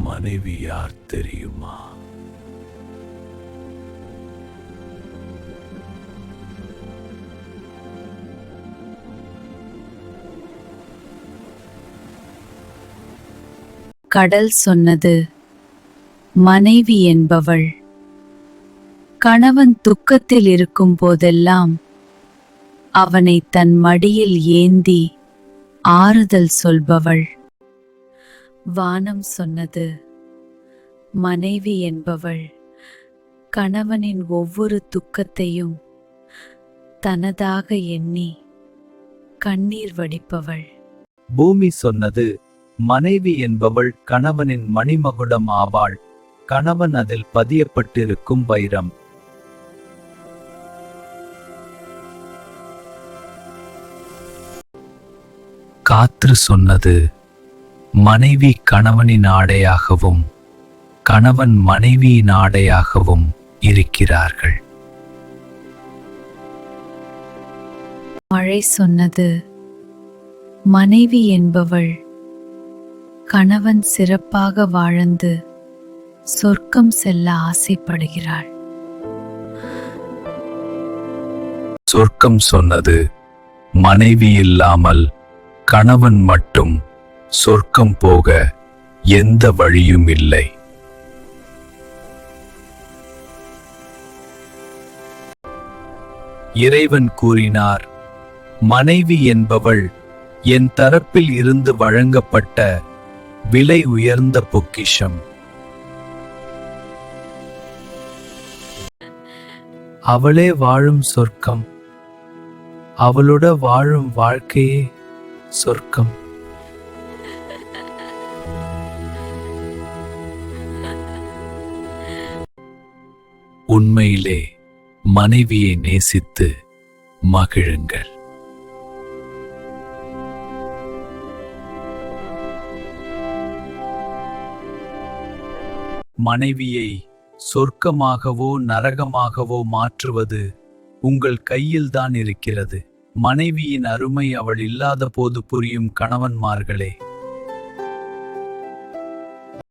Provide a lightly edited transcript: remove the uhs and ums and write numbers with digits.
மனைவி யார் தெரியுமா? கடல் சொன்னது, மனைவி என்பவள் கணவன் துக்கத்தில் இருக்கும் போதெல்லாம் அவனை தன் மடியில் ஏந்தி ஆறுதல் சொல்பவள். வானம் சொன்னது, மனைவி என்பவள் கணவனின் ஒவ்வொரு துக்கத்தையும் தனதாக எண்ணி கண்ணீர் வடிப்பவள். பூமி சொன்னது, மனைவி என்பவள் கணவனின் மணிமகுடம் ஆவாள், கணவன் அதில் பதியப்பட்டிருக்கும் வைரம். காற்று சொன்னது, மனைவி கணவனின் ஆடையாகவும் கணவன் மனைவியின் ஆடையாகவும் இருக்கிறார்கள். மழை சொன்னது, மனைவி என்பவள் கணவன் சிறப்பாக வாழ்ந்து சொர்க்கம் செல்ல ஆசைப்படுகிறாள். சொர்க்கம் சொன்னது, மனைவி இல்லாமல் கணவன் மட்டும் சொர்க்கம் போக எந்த வழியும் இல்லை. இறைவன் கூறினார், மனைவி என்பவள் என் தரப்பில் இருந்து வழங்கப்பட்ட விலை உயர்ந்த பொக்கிஷம். அவளே வாழும் சொர்க்கம், அவளோட வாழும் வாழ்க்கையே சொர்க்கம். உண்மையிலே மனைவியை நேசித்து மகிழுங்கள். மனைவியை சொர்க்கமாகவோ நரகமாகவோ மாற்றுவது உங்கள் கையில்தான் இருக்கிறது. மனைவியின் அருமை அவள் இல்லாத போது புரியும் கணவன்மார்களே.